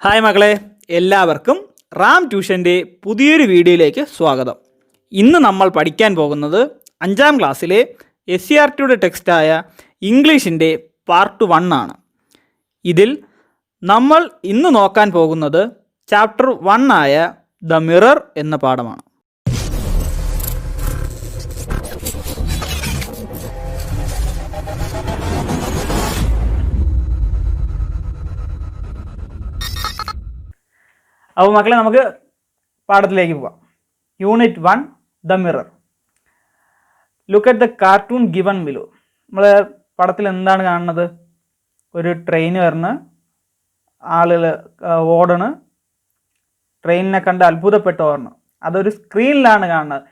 Hi മക്കളെ, എല്ലാവർക്കും റാം ട്യൂഷൻ്റെ പുതിയൊരു വീഡിയോയിലേക്ക് സ്വാഗതം. ഇന്ന് നമ്മൾ പഠിക്കാൻ പോകുന്നത് 5ാം ക്ലാസ്സിലെ SCERTയുടെ ടെക്സ്റ്റായ ഇംഗ്ലീഷിൻ്റെ പാർട്ട് 1 ആണ്. ഇതിൽ നമ്മൾ ഇന്ന് നോക്കാൻ പോകുന്നത് ചാപ്റ്റർ 1 ആയ ദ മിറർ എന്ന പാഠമാണ്. അപ്പോൾ മക്കളെ, നമുക്ക് പാഠത്തിലേക്ക് പോകാം. Unit 1 the mirror. Look at the cartoon given below. നമ്മൾ പടത്തിൽ എന്താണ് കാണുന്നത്? ഒരു ട്രെയിൻ വരണ, ആളുകൾ ഓടണ്, ട്രെയിനിനെ കണ്ട് അത്ഭുതപ്പെട്ട് ഓടണം. അതൊരു സ്ക്രീനിലാണ് കാണുന്നത്.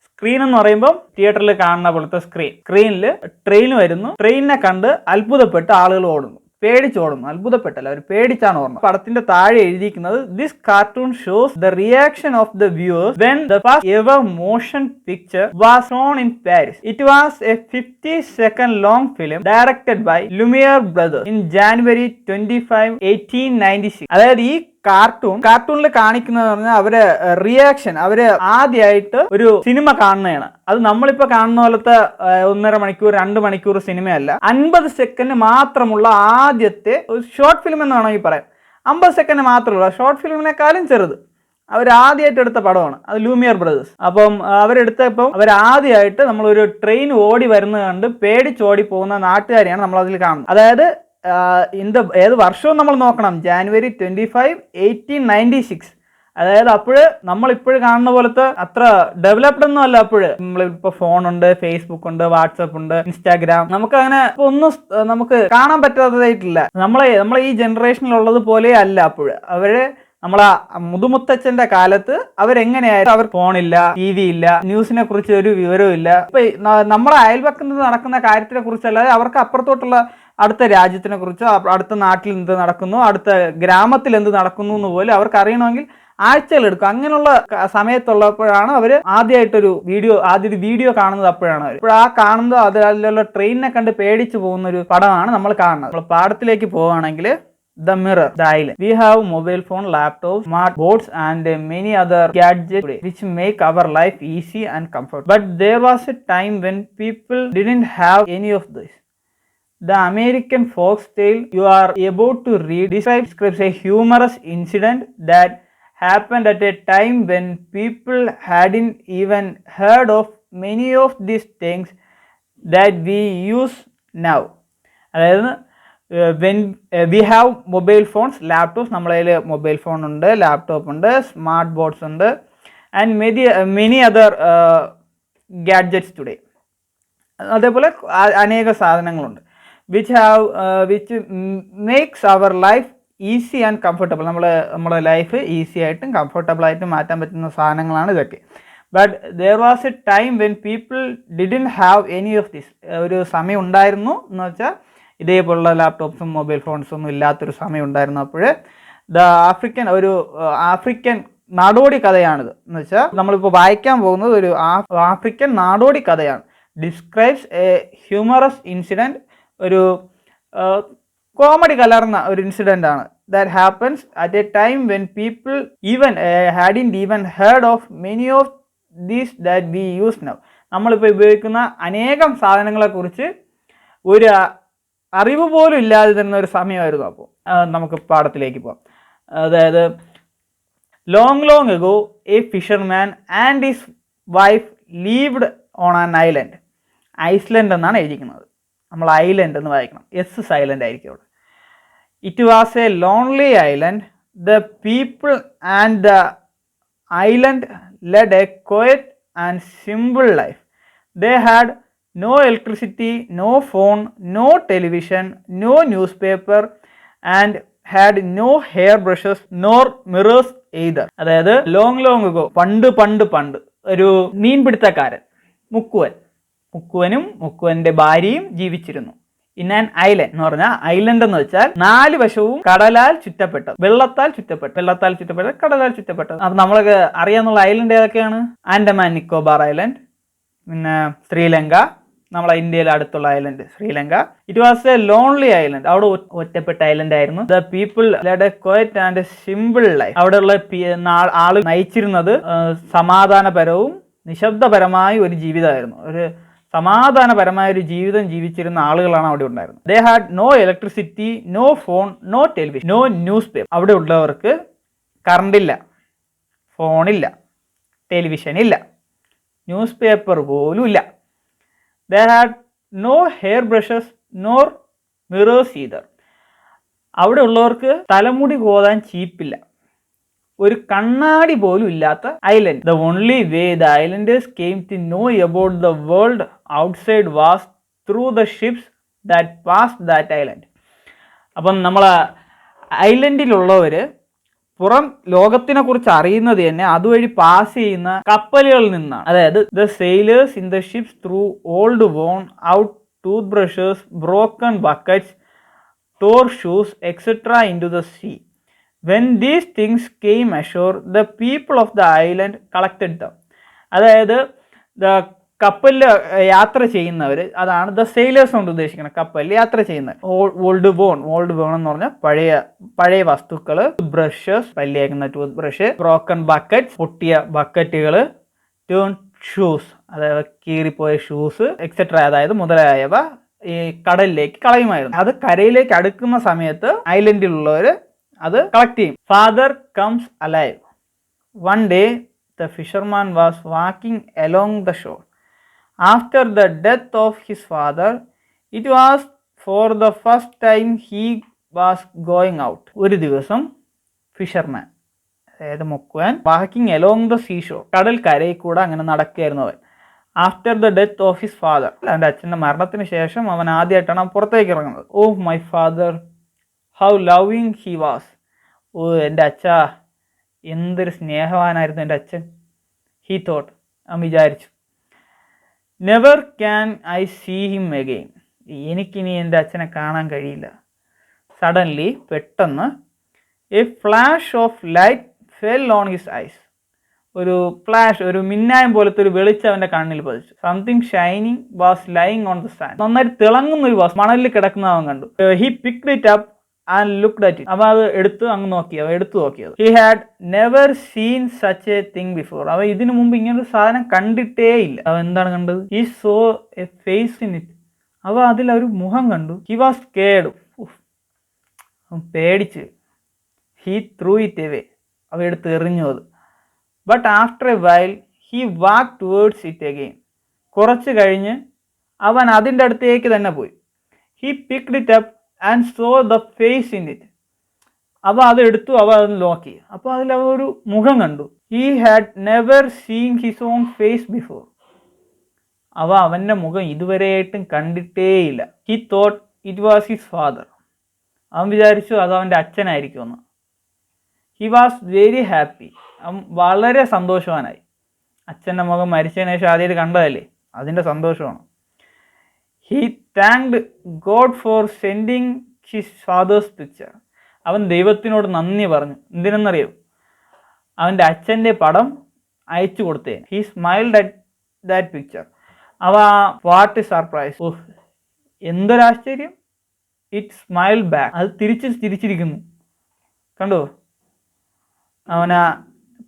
സ്ക്രീൻ എന്ന് പറയുമ്പോൾ തിയേറ്ററിൽ കാണുന്ന പോലത്തെ സ്ക്രീനിൽ ട്രെയിൻ വരുന്നു, ട്രെയിനിനെ കണ്ട് അത്ഭുതപ്പെട്ട് ആളുകൾ ഓടുന്നു, പേടിച്ചോടുന്നു. അത്ഭുതപ്പെട്ടല്ല, അവർ പേടിച്ചാണ് ഓർമ്മ. പടത്തിന്റെ താഴെ എഴുതിയിരിക്കുന്നത് this cartoon shows the reaction of the viewers when the first ever motion picture was shown in Paris. It was A 50-second long film directed by Lumiere brothers in January 25, 1896. അതായത് ഈ കാർട്ടൂണിൽ കാണിക്കുന്നത് പറഞ്ഞാൽ അവര് റിയാക്ഷൻ, അവര് ആദ്യമായിട്ട് ഒരു cinema കാണുന്നതാണ്. അത് നമ്മളിപ്പോ കാണുന്ന പോലത്തെ 1.5 മണിക്കൂർ 2 മണിക്കൂർ സിനിമയല്ല. 50 സെക്കൻഡ് മാത്രമുള്ള ആദ്യത്തെ ഒരു ഷോർട്ട് ഫിലിം എന്ന് വേണമെങ്കിൽ പറയാം. 50 സെക്കൻഡ് മാത്രമുള്ള ഷോർട്ട് ഫിലിമിനെക്കാളും ചെറുത് അവർ ആദ്യമായിട്ട് എടുത്ത പടമാണ്. അത് ലൂമിയർ ബ്രദേഴ്സ്. അപ്പം അവരെടുത്തപ്പോൾ അവരാദ്യമായിട്ട് നമ്മളൊരു ട്രെയിൻ ഓടി വരുന്നത് കണ്ട് പേടിച്ചോടി പോകുന്ന നാട്ടുകാരെയാണ് നമ്മളതിൽ കാണുന്നത്. അതായത് ഏത് വർഷവും നമ്മൾ നോക്കണം. January 25, 1896. അതായത് അപ്പോഴ് നമ്മളിപ്പോഴും കാണുന്ന പോലത്തെ അത്ര ഡെവലപ്ഡ് ഒന്നും അല്ല. അപ്പോഴ് നമ്മളിപ്പോൾ ഫോണുണ്ട്, ഫേസ്ബുക്ക് ഉണ്ട്, വാട്സപ്പ് ഉണ്ട്, ഇൻസ്റ്റാഗ്രാം. നമുക്ക് അങ്ങനെ ഒന്നും നമുക്ക് കാണാൻ പറ്റാത്തതായിട്ടില്ല. നമ്മളെ ഈ ജനറേഷനിലുള്ളത് പോലെ അല്ല അപ്പോഴ്. അവര് നമ്മളെ മുതുമുത്തച്ഛന്റെ കാലത്ത് അവരെങ്ങനെയായിരുന്നു? അവർ ഫോണില്ല, TV ഇല്ല, ന്യൂസിനെ കുറിച്ച് ഒരു വിവരവും ഇല്ല. ഇപ്പൊ നമ്മളെ അയൽപക്കത്ത് നടക്കുന്ന കാര്യത്തിനെ കുറിച്ചല്ലാതെ അവർക്ക് അപ്പുറത്തോട്ടുള്ള അടുത്ത രാജ്യത്തിനെ കുറിച്ചോ, അടുത്ത നാട്ടിൽ എന്ത് നടക്കുന്നു, അടുത്ത ഗ്രാമത്തിൽ എന്ത് നടക്കുന്നു എന്ന് പോലും അവർക്ക് അറിയണമെങ്കിൽ ആഴ്ചകളെടുക്കും. അങ്ങനെയുള്ള സമയത്തുള്ളപ്പോഴാണ് അവർ ആദ്യമായിട്ടൊരു വീഡിയോ കാണുന്നത്. അപ്പോഴാണ് അവർ ഇപ്പോൾ ആ കാണുന്നത് അതിലുള്ള ട്രെയിനിനെ കണ്ട് പേടിച്ചു പോകുന്ന ഒരു പടമാണ് നമ്മൾ കാണുന്നത്. നമ്മൾ പാഠത്തിലേക്ക് പോവുകയാണെങ്കിൽ The mirror, the island. We have mobile phone, laptops, smart boards and many other gadgets today, which make our life easy and comfortable. But there was a time when people didn't have any of this. The American folk tale you are about to read describes a humorous incident that happened at a time when people hadn't even heard of many of these things that we use now. അതായത് when we have mobile phones, laptops, നമ്മളെ കയ്യിൽ mobile phone ഉണ്ട്, laptop ഉണ്ട്, smart boards ഉണ്ട്, and many other gadgets today. അതേപോലെ അനേക സാധനങ്ങളുണ്ട് which makes our life easy and comfortable. നമ്മുടെ ലൈഫ് ഈസി ആയിട്ടും കംഫർട്ടബിൾ ആയിട്ടും മാറ്റാൻ പറ്റുന്ന സാധനങ്ങളാണ് ഇതൊക്കെ. But there was a time when people didn't have any of this. ഒരു സമയം ഉണ്ടായിരുന്നു എന്ന് വെച്ചാൽ ഇതേപോലുള്ള ലാപ്ടോപ്സും മൊബൈൽ ഫോൺസും ഒന്നും ഇല്ലാത്തൊരു സമയം ഉണ്ടായിരുന്നു. അപ്പോൾ ആഫ്രിക്കൻ നാടോടി കഥയാണിത്. എന്ന് വെച്ചാൽ നമ്മളിപ്പോൾ വായിക്കാൻ പോകുന്നത് ഒരു ആഫ്രിക്കൻ നാടോടി കഥയാണ്. ഡിസ്ക്രൈബ്സ് എ ഹ്യൂമറസ് ഇൻസിഡൻറ്റ്, ഒരു കോമഡി കലർന്ന ഒരു ഇൻസിഡൻ്റ് ആണ്. That happens at A time when people hadn't even heard of many of these that we use now. നമ്മളിപ്പോൾ ഉപയോഗിക്കുന്ന അനേകം സാധനങ്ങളെക്കുറിച്ച് ഒരു അറിവ് പോലും ഇല്ലാതെ തരുന്ന ഒരു സമയമായിരുന്നു. അപ്പോൾ നമുക്ക് പാഠത്തിലേക്ക് പോകാം. അതായത് long ago a fisherman and his wife lived on an island. Iceland എന്നാണ് എഴുതിക്കുന്നത്. നമ്മൾ ഐലൻഡ് എന്ന് വായിക്കണം, സൈലൻ്റ് ആയിരിക്കും അവിടെ. It was A lonely island. The people and the island lead A quiet and simple life. They had no electricity, no phone, no television, no newspaper, and had no hairbrushes nor mirrors either. അതായത് long ago, പണ്ട് ഒരു മീൻപിടുത്തക്കാരൻ മുക്കുവനും മുക്കുവന്റെ ഭാര്യയും ജീവിച്ചിരുന്നു. In an island എന്ന് പറഞ്ഞാൽ, island എന്ന് വെച്ചാൽ 4 വശവും കടലാൽ ചുറ്റപ്പെട്ടത്, വെള്ളത്താൽ ചുറ്റപ്പെട്ടത്, കടലാൽ ചുറ്റപ്പെട്ടത്. അപ്പൊ നമ്മളൊക്കെ അറിയാന്നുള്ള ഐലൻഡ് ഏതൊക്കെയാണ്? ആൻഡമാൻ നിക്കോബാർ ഐലൻഡ്, പിന്നെ ശ്രീലങ്ക, നമ്മളെ ഇന്ത്യയിലെ അടുത്തുള്ള island Sri Lanka. It was A lonely island. അവിടെ ഒറ്റപ്പെട്ട ഐലൻഡ് ആയിരുന്നു. The people lead A quiet and simple life. അവിടെയുള്ള ആള് നയിച്ചിരുന്നത് സമാധാനപരവും നിശബ്ദപരമായ ഒരു ജീവിതമായിരുന്നു. ഒരു സമാധാനപരമായ ഒരു ജീവിതം ജീവിച്ചിരുന്ന ആളുകളാണ് അവിടെ ഉണ്ടായിരുന്നത്. They had no electricity, no phone, no television, no newspaper. അവിടെ ഉള്ളവർക്ക് കറണ്ടില്ല, ഫോണില്ല, ടെലിവിഷൻ ഇല്ല, ന്യൂസ് പേപ്പർ പോലും ഇല്ല. They had no hair brushes nor mirrors either. അവിടെ ഉള്ളവർക്ക് തലമുടി കോതാൻ ചീപ്പില്ല, ഒരു കണ്ണാടി പോലും ഇല്ലാത്ത island. The only way the islanders came to know about the world outside was through the ships that pass that island. അപ്പം നമ്മളെ ഐലൻഡിലുള്ളവർ പുറം ലോകത്തിനെ കുറിച്ച് അറിയുന്നത് തന്നെ അതുവഴി പാസ് ചെയ്യുന്ന കപ്പലുകളിൽ നിന്നാണ്. അതായത് the sailors in the ships threw old worn out toothbrushes, broken buckets, torn shoes etcetera into the sea. When these things came ashore, the people of the island collected them. അതായത് കപ്പലിൽ യാത്ര ചെയ്യുന്നവർ, അതാണ് the sailors കൊണ്ട് ഉദ്ദേശിക്കുന്നത്. കപ്പലിൽ യാത്ര ചെയ്യുന്നത്. ഓൾഡ് ബോൺ എന്ന് പറഞ്ഞാൽ പഴയ വസ്തുക്കൾ, ബ്രഷസ്, പല്ലിയേക്കുന്ന ടൂത്ത് ബ്രഷ്, ബ്രോക്കൺ ബക്കറ്റ്സ്, പൊട്ടിയ ബക്കറ്റുകൾ, ടേൺ ഷൂസ്, അതായത് കീറിപ്പോയ ഷൂസ്, എക്സെട്ര, അതായത് മുതലായവ ഈ കടലിലേക്ക് കളയുമായിരുന്നു. അത് കരയിലേക്ക് അടുക്കുന്ന സമയത്ത് ഐലൻഡിലുള്ളവർ അത് കളക്ട് ചെയ്യും. Father comes alive. One day the fisherman was walking along the shore. After the death of his father it was for the first time he was going out. ഒരു ദിവസം ഫിഷർമാൻ, അതായത് മുക്കുവാൻ, walking along the seashore, കടൽ കരയിൽ കൂടെ അങ്ങനെ നടക്കുകയായിരുന്നു അവൻ. After the death of his father, അവൻ്റെ അച്ഛൻ്റെ മരണത്തിന് ശേഷം അവൻ ആദ്യമായിട്ടാണ് പുറത്തേക്ക് ഇറങ്ങുന്നത്. Oh my father, how loving he was. ഓ എൻ്റെ അച്ഛാ, എന്തൊരു സ്നേഹവാനായിരുന്നു എൻ്റെ അച്ഛൻ. ഹി തോട്ട്, അവൻ വിചാരിച്ചു. Never can I see him again. എനിക്കിനി എൻ്റെ അച്ഛനെ കാണാൻ കഴിയില്ല. സഡൻലി, പെട്ടെന്ന്, a flash of light fell on his eyes. ഒരു ഫ്ലാഷ്, ഒരു മിന്നായം പോലത്തെ ഒരു വെളിച്ചം അവൻ്റെ കണ്ണിൽ പതിച്ചു. Something shining was lying on the sand. നന്നായിട്ട് തിളങ്ങുന്ന ഒരു വാസ് മണലിൽ കിടക്കുന്ന അവൻ കണ്ടു. He picked it up and looked at it. അവൻ അത് എടുത്തു നോക്കിയത്. He had never seen such a thing before. അവൻ ഇതിനു മുമ്പ് ഇങ്ങനൊരു സാധനം കണ്ടിട്ടേ ഇല്ല. അവൻ എന്താണ് കണ്ടത്? He saw a face in it. അവൻ അതിലൊരു മുഖം കണ്ടു. He was scared. അവൻ പേടിച്ച്. He threw it away. അവ എടുത്ത് എറിഞ്ഞു അത്. But after a while he walk towards it again. കുറച്ച് കഴിഞ്ഞ് അവൻ അതിൻ്റെ അടുത്തേക്ക് തന്നെ പോയി. He picked it up and saw the face in it. അവ അത് എടുത്തു, അവ അത് നോക്കി. അപ്പോൾ അതിൽ അവ ഒരു മുഖം കണ്ടു. He had never seen his own face before. അവൻ്റെ മുഖം ഇതുവരെയായിട്ടും കണ്ടിട്ടേയില്ല. He thought it was his father. അവൻ വിചാരിച്ചു അത് അവൻ്റെ അച്ഛനായിരിക്കുമെന്ന്. He was very happy. അവൻ വളരെ സന്തോഷവാനായി. അച്ഛൻ്റെ മുഖം മരിച്ചതിന് ശേഷം ആദ്യമായിട്ട് കണ്ടതല്ലേ, അതിൻ്റെ സന്തോഷമാണ്. He thanked God for sending his father's picture. അവൻ ദൈവത്തിനോട് നന്ദി പറഞ്ഞു. എന്തിനെന്നറിയോ? അവൻ്റെ അച്ഛൻ്റെ പടം അയച്ചു കൊടുത്തേന്. He smiled at that picture. What surprise. Oh, എന്തൊരാശ്ചര്യം. It smiled back. അത് തിരിച്ചിരിക്കുന്നു. കണ്ടോ? അവനാ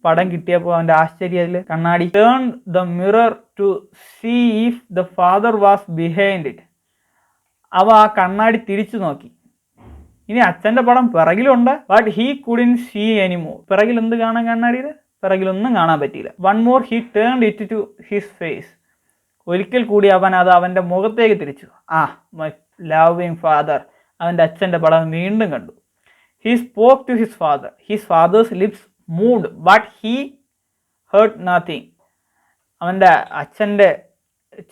പടം കിട്ടിയപ്പോൾ അവൻ്റെ ആശ്ചര്യം അതിൽ കണ്ണാടി. Turn the mirror to see if the father was behind it. ആ കണ്ണാടി തിരിച്ചു നോക്കി. ഇനി അച്ഛൻ്റെ പടം പിറകിലുണ്ട്. But he couldn't see anymore. പിറകിൽ എന്ത് കാണാൻ കണ്ണാടിയിൽ? പിറകിലൊന്നും കാണാൻ പറ്റിയില്ല. One more he turned it to his face. ഒരിക്കൽ കൂടി അവൻ അത് അവൻ്റെ മുഖത്തേക്ക് തിരിച്ചു. My loving father. അവൻ്റെ അച്ഛൻ്റെ പടം വീണ്ടും കണ്ടു. He spoke to his father. His father's lips moved but he heard nothing. അവൻ്റെ അച്ഛൻ്റെ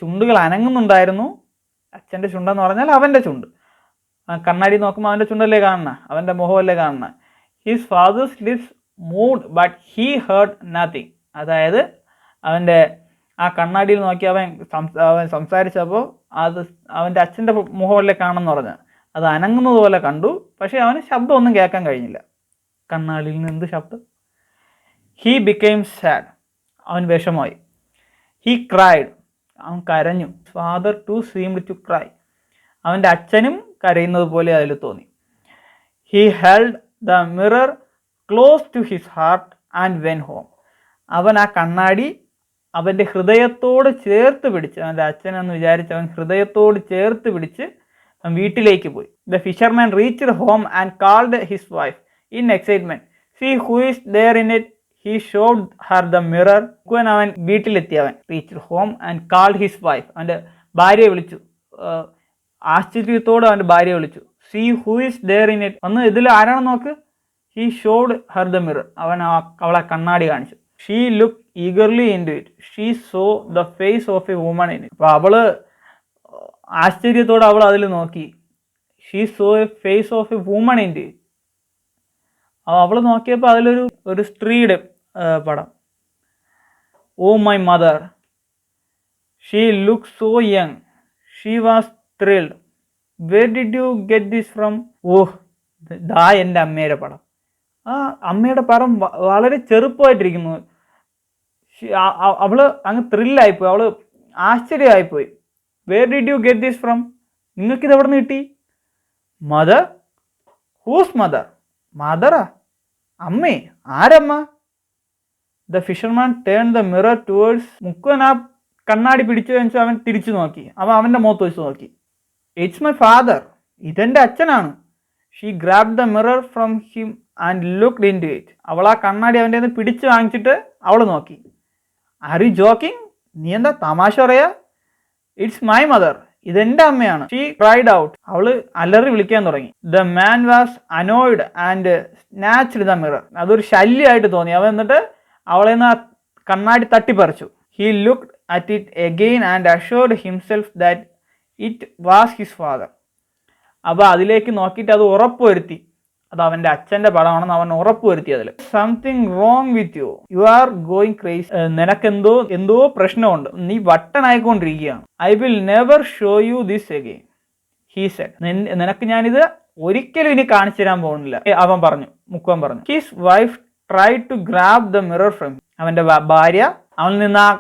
ചുണ്ടുകൾ അനങ്ങുന്നുണ്ടായിരുന്നു. അച്ഛൻ്റെ ചുണ്ടെന്ന് പറഞ്ഞാൽ അവൻ്റെ ചുണ്ട്. കണ്ണാടി നോക്കുമ്പോൾ അവൻ്റെ ചുണ്ടല്ലേ കാണുന്ന, അവൻ്റെ മുഖമല്ലേ കാണുന്ന. His father's lips moved but he heard nothing. അതായത് അവൻ്റെ ആ കണ്ണാടിയിൽ നോക്കി അവൻ സംസാരിച്ചപ്പോൾ അത് അവൻ്റെ അച്ഛൻ്റെ മുഖമല്ലേ കാണുമെന്ന് പറഞ്ഞ് അത് അനങ്ങുന്നത് പോലെ കണ്ടു. പക്ഷേ അവന് ശബ്ദമൊന്നും കേൾക്കാൻ കഴിഞ്ഞില്ല. കണ്ണാടിയിൽ നിന്ന് എന്ത് ശബ്ദം? He became sad. അവൻ വിഷമമായി. He cried. അവൻ കരഞ്ഞു. Father too seemed to cry. അവൻ്റെ അച്ഛനും കരയുന്നത് പോലെ അതിൽ തോന്നി. He held the mirror close to his heart and went home. അവൻ ആ കണ്ണാടി അവൻ്റെ ഹൃദയത്തോട് ചേർത്ത് പിടിച്ച്, അവൻ്റെ അച്ഛനെന്ന് വിചാരിച്ച് അവൻ ഹൃദയത്തോട് ചേർത്ത് പിടിച്ച് അവൻ വീട്ടിലേക്ക് പോയി. The fisherman reached home and called his wife in excitement. See who is there in it. He showed her the mirror. അവൻ വീട്ടിലെത്തി. അവൻ reached home and called his wife. അവൻ്റെ ഭാര്യയെ വിളിച്ചു. ആശ്ചര്യത്തോടെ അവൻ്റെ ഭാര്യയെ വിളിച്ചു. See who is there in it. ഒന്ന് ഇതിൽ ആരാണെന്ന് നോക്ക്. He showed her the mirror. അവൻ അവളെ കണ്ണാടി കാണിച്ചു. She look eagerly into it. She saw the face of a woman in it. അപ്പോൾ അവള് ആശ്ചര്യത്തോടെ അവൾ അതിൽ നോക്കി. She saw a face of a woman into it. അവൾ നോക്കിയപ്പോൾ അതിലൊരു സ്ത്രീയുടെ പടം. Oh my mother, she look so young, she was thrilled, where did you get this from. Oh, ദാ എൻ്റെ അമ്മയുടെ പടം. ആ അമ്മയുടെ പടം വളരെ ചെറുപ്പമായിട്ടിരിക്കുന്നു. അവള് അങ്ങ് ത്രില്ലായിപ്പോയി. അവള് ആശ്ചര്യമായിപ്പോയി. Where did you get this from. നിങ്ങൾക്കിത് എവിടെ നിന്ന് കിട്ടി? മദർ? Whose mother? മദറാ? അമ്മേ? ആരമ്മ? The fisherman turn the mirror towards. മുക്കുവൻ ആ കണ്ണാടി പിടിച്ചു വെച്ചാൽ അവൻ തിരിച്ചു നോക്കി. അവൻ്റെ മുഖത്ത് വെച്ച് നോക്കി. It's my father. ഇതെൻ്റെ അച്ഛനാണ്. She grab the mirror from him and looked into it. അവൾ ആ കണ്ണാടി അവൻ്റെ നിന്ന് പിടിച്ച് വാങ്ങിച്ചിട്ട് അവൾ നോക്കി. Are you joking? നീ എന്താ തമാശ പറയാ? It's my mother. ഇതെൻ്റെ അമ്മയാണ്. She cried out. അവള് അലറി വിളിക്കാൻ തുടങ്ങി. The man was annoyed and snatched the mirror. അതൊരു ശല്യമായിട്ട് തോന്നി. അവൻ എന്നിട്ട് അവളെ നിന്ന് ആ കണ്ണാടി തട്ടിപ്പറിച്ചു. He looked at it again and assured himself that it was his father. അപ്പോൾ അതിലേക്ക് നോക്കിയിട്ട് അത് ഉറപ്പുവരുത്തി അത് അവൻ്റെ അച്ഛൻ്റെ പടമാണെന്ന് അവൻ ഉറപ്പുവരുത്തി. അതിൽ something wrong with you, you are going crazy. നിനക്കെന്തോ പ്രശ്നമുണ്ട്, നീ വട്ടനായിക്കൊണ്ടിരിക്കുകയാണ്. I will never show you this again, he said. നിനക്ക് ഞാനിത് ഒരിക്കലും ഇനി കാണിച്ചു തരാൻ പോകുന്നില്ല, അവൻ പറഞ്ഞു. മുക്കുവൻ പറഞ്ഞു. His wife try to grab the mirror from. അവൻ്റെ ഭാര്യ അവനിൽ നിന്ന് ആ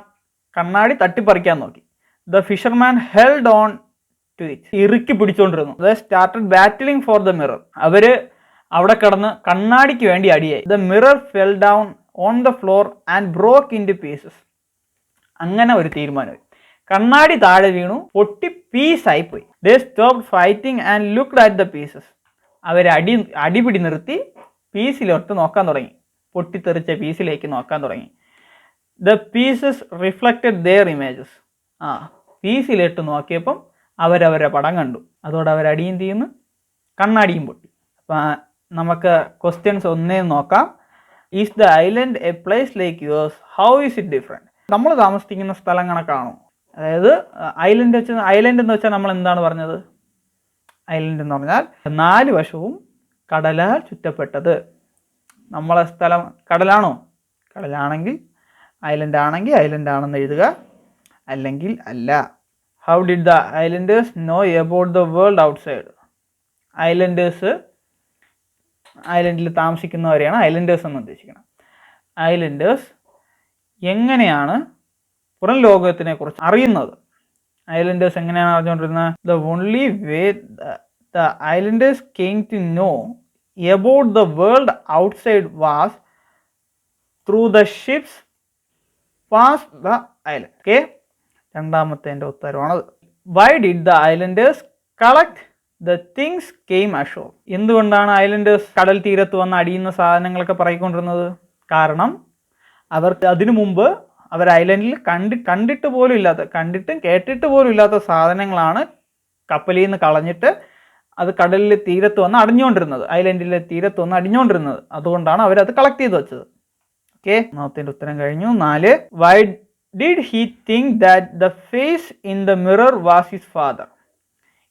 കണ്ണാടി തട്ടിപ്പറിക്കാൻ നോക്കി. The fisherman held on to it. ഇറുക്കി പിടിച്ചുകൊണ്ടിരുന്നു. The started battling for the mirror. അവര് അവിടെ കിടന്ന് കണ്ണാടിക്ക് വേണ്ടി അടിയായി. The mirror fell down on the floor and broke in to pieces. അങ്ങനെ ഒരു തീരുമാനമായി. കണ്ണാടി താഴെ വീണു, പൊട്ടി പീസായി പോയി. They stopped fighting and looked at the pieces. അവർ അടിപിടി നിർത്തി പീസിലോട്ട് നോക്കാൻ തുടങ്ങി. പൊട്ടിത്തെറിച്ച പീസിലേക്ക് നോക്കാൻ തുടങ്ങി. The pieces reflected their images. പീസിലിട്ട് നോക്കിയപ്പം അവരവരെ പടം കണ്ടു. അതോടെ അവരടിയും തീർന്ന് കണ്ണാടിയും പൊട്ടി. അപ്പം നമുക്ക് ക്വസ്റ്റ്യൻസ് ഒന്നേ നോക്കാം. Is the island A place like yours? How is it different? നമ്മൾ താമസിക്കുന്ന സ്ഥലം കണക്കാണോ? അതായത് ഐലൻഡ് എന്ന് വെച്ചാൽ നമ്മൾ എന്താണ് പറഞ്ഞത്? ഐലൻഡ് എന്ന് പറഞ്ഞാൽ 4 വശവും കടലാൽ ചുറ്റപ്പെട്ടത്. നമ്മളെ സ്ഥലം കടലാണോ? കടലാണെങ്കിൽ ഐലൻഡ് ആണെങ്കിൽ ഐലൻഡ് ആണെന്ന് എഴുതുക, അല്ലെങ്കിൽ അല്ല. How did the islanders know about the world outside? ഐലൻഡിൽ താമസിക്കുന്നവരെയാണ് ഐലൻഡേഴ്സ് എന്ന് ഉദ്ദേശിക്കുന്നത്. ഐലൻഡേഴ്സ് എങ്ങനെയാണ് പുറം ലോകത്തിനെ കുറിച്ച് അറിയുന്നത്? ഐലൻഡേഴ്സ് എങ്ങനെയാണ് അറിഞ്ഞുകൊണ്ടിരുന്നത്? The only way the islanders came to know about the world outside was through the ships pass the island. Okay, രണ്ടാമത്തെ ഉത്തരവാണത്. Why did the islanders collect the things came ashore? എന്തുകൊണ്ടാണ് ഐലൻഡേഴ്സ് കടൽ തീരത്ത് വന്ന് അടിയുന്ന സാധനങ്ങളൊക്കെ പറയിക്കൊണ്ടിരുന്നത്? കാരണം അവർക്ക് അതിനു മുമ്പ് അവർ ഐലൻഡിൽ കണ്ടിട്ടും കേട്ടിട്ട് പോലും ഇല്ലാത്ത സാധനങ്ങളാണ് കപ്പലിൽ നിന്ന് കളഞ്ഞിട്ട് അത് കടലിലെ തീരത്ത് വന്ന് അടിഞ്ഞുകൊണ്ടിരുന്നത്, ഐലൻഡിലെ തീരത്ത് വന്ന് അടിഞ്ഞുകൊണ്ടിരുന്നത്. അതുകൊണ്ടാണ് അവരത് കളക്ട് ചെയ്ത് വെച്ചത്. ഓക്കെ, ഒന്നാമത്തെ ഉത്തരം കഴിഞ്ഞു. 4. Why did he think that the face in the mirror was his father?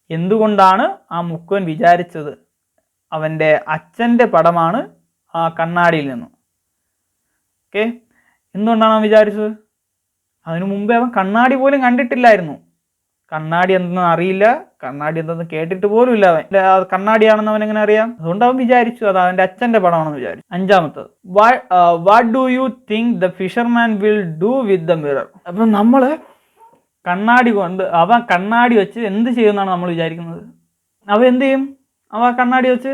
എന്തുകൊണ്ടാണ് ആ മുക്കുവൻ വിചാരിച്ചത് അവൻ്റെ അച്ഛൻ്റെ പടമാണ് ആ കണ്ണാടിയിൽ നിന്നും? ഓക്കെ, എന്തുകൊണ്ടാണ് അവൻ വിചാരിച്ചത്? അതിനു മുമ്പേ അവൻ കണ്ണാടി പോലും കണ്ടിട്ടില്ലായിരുന്നു. കണ്ണാടി എന്തെന്ന് അറിയില്ല, കണ്ണാടി എന്തെന്ന് കേട്ടിട്ട് പോലും ഇല്ല. അവൻ കണ്ണാടിയാണെന്ന് അവൻ എങ്ങനെ അറിയാം? അതുകൊണ്ട് അവൻ വിചാരിച്ചു അത് അവൻ്റെ അച്ഛൻ്റെ പടമാണെന്ന് വിചാരിച്ചു. 5. What do you think the fisherman will do with the mirror? അപ്പം നമ്മൾ അവൻ കണ്ണാടി വെച്ച് എന്ത് ചെയ്യുമെന്നാണ് നമ്മൾ വിചാരിക്കുന്നത്? അവൻ എന്ത് ചെയ്യും? അവൻ കണ്ണാടി വെച്ച്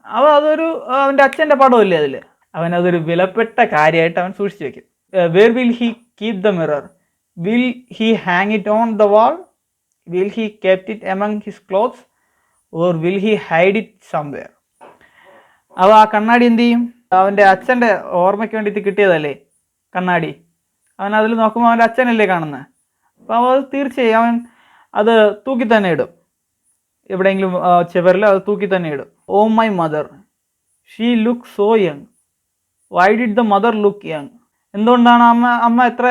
അവൻ്റെ അച്ഛൻ്റെ പടമല്ലേ അതിൽ, അവനതൊരു വിലപ്പെട്ട കാര്യമായിട്ട് അവൻ സൂക്ഷിച്ചു വെക്കും. Where will he keep the mirror? Will he hang it on the wall? Will he kept it among his clothes? Or will he hide it somewhere? അവ ആ കണ്ണാടി എന്ത് ചെയ്യും? അവൻ്റെ അച്ഛൻ്റെ ഓർമ്മയ്ക്ക് വേണ്ടിയിട്ട് കിട്ടിയതല്ലേ കണ്ണാടി. അവൻ അതിൽ നോക്കുമ്പോൾ അവൻ്റെ അച്ഛനല്ലേ കാണുന്നത്. അപ്പോൾ അവൻ തീർച്ചയായും അവൻ അത് തൂക്കി തന്നെ ഇടും, എവിടെയെങ്കിലും ചുവരിൽ അത് തൂക്കി തന്നെ ഇടും. Oh my mother, she look so young, why did the mother look young? എന്തുകൊണ്ടാണ് അമ്മ എത്ര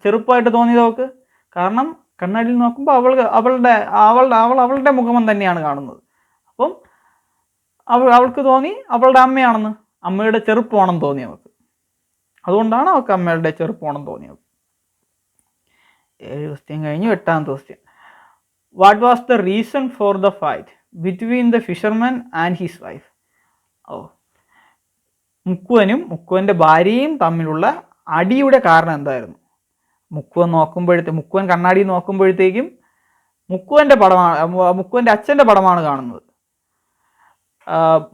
ചെറുപ്പമായിട്ട് തോന്നിയത് അവൾക്ക്? കാരണം കണ്ണാടിയിൽ നോക്കുമ്പോൾ അവളുടെ മുഖം തന്നെയാണ് കാണുന്നത്. അപ്പം അവൾക്ക് തോന്നി അവളുടെ അമ്മയാണെന്ന്, അമ്മയുടെ ചെറുപ്പമാണെന്ന് തോന്നി അവൾക്ക്. അതുകൊണ്ടാണ് അവൾക്ക് അമ്മയുടെ ചെറുപ്പമാണെന്ന് തോന്നിയത്. 7 ക്വസ്റ്റ്യൻ കഴിഞ്ഞു. 8ാമത്തെ question. What was the reason for the fight between the fisherman and his wife? മുക്കുവൻ്റെ ഭാര്യയും തമ്മിലുള്ള അടിയുടെ കാരണം എന്തായിരുന്നു? മുക്കുവൻ കണ്ണാടി നോക്കുമ്പോഴത്തേക്കും മുക്കുവൻ്റെ അച്ഛൻ്റെ പടമാണ് കാണുന്നത്.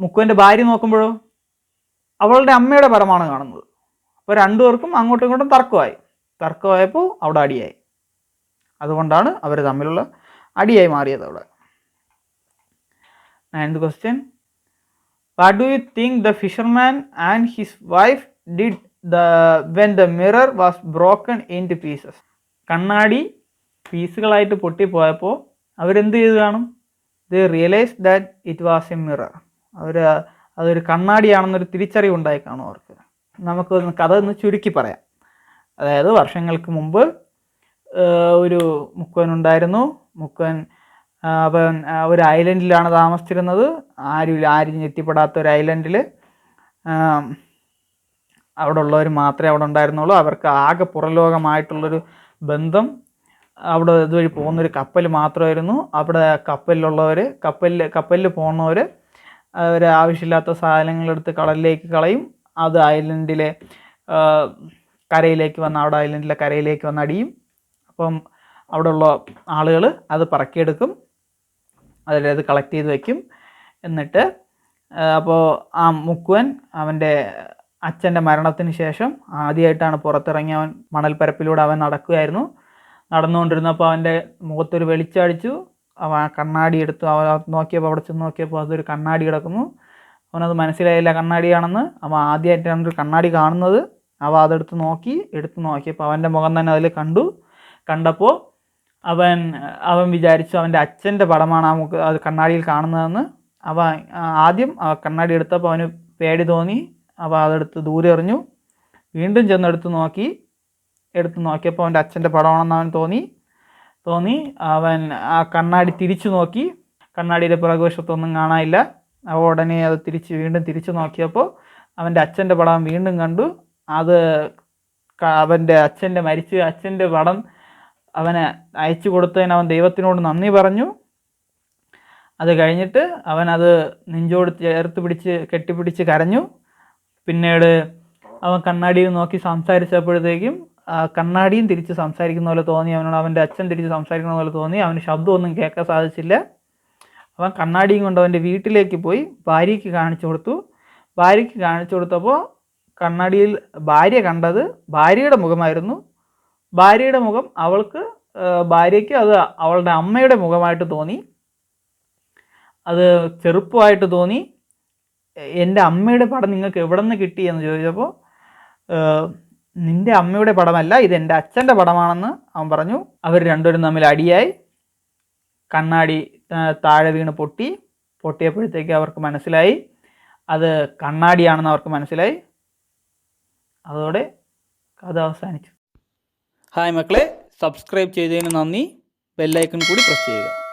മുക്കുവൻ്റെ ഭാര്യ നോക്കുമ്പോഴോ അവളുടെ അമ്മയുടെ പടമാണ് കാണുന്നത്. അപ്പോൾ രണ്ടുപേർക്കും അങ്ങോട്ടും ഇങ്ങോട്ടും തർക്കമായപ്പോൾ അവിടെ അടിയായി. അതുകൊണ്ടാണ് അവർ തമ്മിലുള്ള അടിയായി മാറിയത് അവിടെ. 9th question. What do you think the fisherman and his wife did when the mirror was broken in to pieces? കണ്ണാടി പീസുകളായിട്ട് പൊട്ടിപ്പോയപ്പോൾ അവരെന്ത് ചെയ്ത് കാണും? They realise that it was a mirror. അതൊരു കണ്ണാടിയാണെന്നൊരു തിരിച്ചറിവുണ്ടായി കാണും അവർക്ക്. നമുക്ക് കഥ ഒന്ന് ചുരുക്കി പറയാം. അതായത് വർഷങ്ങൾക്ക് മുമ്പ് ഒരു മുക്കുവനുണ്ടായിരുന്നു. അവൻ ഒരു ഐലൻഡിലാണ് താമസിച്ചിരുന്നത്. ആരും എത്തിപ്പെടാത്ത ഒരു ഐലൻഡിൽ അവിടെ ഉള്ളവർ മാത്രമേ അവിടെ ഉണ്ടായിരുന്നുള്ളൂ. അവർക്ക് ആകെ പുറലോകമായിട്ടുള്ളൊരു ബന്ധം അവിടെ ഇതുവഴി പോകുന്നൊരു കപ്പൽ മാത്രമായിരുന്നു. അവിടെ കപ്പലിൽ പോകുന്നവർ അവർ ആവശ്യമില്ലാത്ത സാധനങ്ങളെടുത്ത് കടലിലേക്ക് കളയും. അത് ഐലൻഡിലെ കരയിലേക്ക് വന്ന് അടിയും. അപ്പം അവിടെയുള്ള ആളുകൾ അത് പറക്കിയെടുക്കും, അത് കളക്ട് ചെയ്ത് വയ്ക്കും. എന്നിട്ട് അപ്പോൾ ആ മുക്കുവൻ അവൻ്റെ അച്ഛൻ്റെ മരണത്തിന് ശേഷം ആദ്യമായിട്ടാണ് പുറത്തിറങ്ങി അവൻ മണൽപ്പരപ്പിലൂടെ അവൻ നടന്നുകൊണ്ടിരുന്നപ്പോൾ അവൻ്റെ മുഖത്തൊരു വെളിച്ചടിച്ചു. അവൻ കണ്ണാടി എടുത്തു. അവൻ നോക്കിയപ്പോൾ അവിടെ ചെന്ന് നോക്കിയപ്പോൾ അതൊരു കണ്ണാടി കിടക്കുന്നു. അവനത് മനസ്സിലായില്ല കണ്ണാടിയാണെന്ന്. അവൻ ആദ്യമായിട്ടാണ് ഒരു കണ്ണാടി കാണുന്നത്. അവൻ അതെടുത്ത് നോക്കിയപ്പോൾ അവൻ്റെ മുഖം തന്നെ അതിൽ കണ്ടപ്പോൾ അവൻ വിചാരിച്ചു അവൻ്റെ അച്ഛൻ്റെ പടമാണ് അത് കണ്ണാടിയിൽ കാണുന്നതെന്ന്. ആദ്യം കണ്ണാടി എടുത്തപ്പോൾ അവന് പേടി തോന്നി. അതെടുത്ത് ദൂരെ എറിഞ്ഞു. വീണ്ടും ചെന്നെടുത്ത് നോക്കിയപ്പോൾ അവൻ്റെ അച്ഛൻ്റെ പടമാണെന്ന് അവൻ തോന്നി. അവൻ ആ കണ്ണാടി തിരിച്ചു നോക്കി. കണ്ണാടിയുടെ പിറകുവശത്തൊന്നും കാണാനില്ല. ഉടനെ അത് വീണ്ടും തിരിച്ചു നോക്കിയപ്പോൾ അവൻ്റെ അച്ഛൻ്റെ പടം വീണ്ടും കണ്ടു. അത് അവൻ്റെ അച്ഛൻ്റെ പടം അവന് അയച്ചു കൊടുത്തതിന് അവൻ ദൈവത്തിനോട് നന്ദി പറഞ്ഞു. അത് കഴിഞ്ഞിട്ട് അവനത് നെഞ്ചോട് കെട്ടിപ്പിടിച്ച് കരഞ്ഞു. പിന്നീട് അവൻ കണ്ണാടിയിൽ നോക്കി സംസാരിച്ചപ്പോഴത്തേക്കും കണ്ണാടിയും തിരിച്ച് സംസാരിക്കുന്ന പോലെ തോന്നി. അവൻ്റെ അച്ഛൻ തിരിച്ച് സംസാരിക്കുന്ന പോലെ തോന്നി. അവന് ശബ്ദമൊന്നും കേൾക്കാൻ സാധിച്ചില്ല. അവൻ കണ്ണാടിയും കൊണ്ട് അവൻ്റെ വീട്ടിലേക്ക് പോയി ഭാര്യയ്ക്ക് കാണിച്ചു കൊടുത്തപ്പോൾ കണ്ണാടിയിൽ ഭാര്യ കണ്ടത് ഭാര്യയുടെ മുഖമായിരുന്നു. ഭാര്യയുടെ മുഖം ഭാര്യയ്ക്ക് അത് അവളുടെ അമ്മയുടെ മുഖമായിട്ട് തോന്നി. അത് ചെറുപ്പമായിട്ട് തോന്നി. എൻ്റെ അമ്മയുടെ പടം നിങ്ങൾക്ക് എവിടെ നിന്ന് കിട്ടി എന്ന് ചോദിച്ചപ്പോൾ നിൻ്റെ അമ്മയുടെ പടമല്ല, ഇത് എൻ്റെ അച്ഛൻ്റെ പടമാണെന്ന് അവൻ പറഞ്ഞു. അവർ രണ്ടുപേരും തമ്മിൽ അടിയായി. കണ്ണാടി താഴെ വീണ് പൊട്ടിയപ്പോഴത്തേക്ക് അവർക്ക് മനസ്സിലായി അത് കണ്ണാടിയാണെന്ന് അവർക്ക് മനസ്സിലായി. അതോടെ കഥ അവസാനിച്ചു. ഹായ് മക്കളെ, സബ്സ്ക്രൈബ് ചെയ്തതിന് നന്ദി. ബെല്ലൈക്കൺ കൂടി പ്രസ് ചെയ്യുക.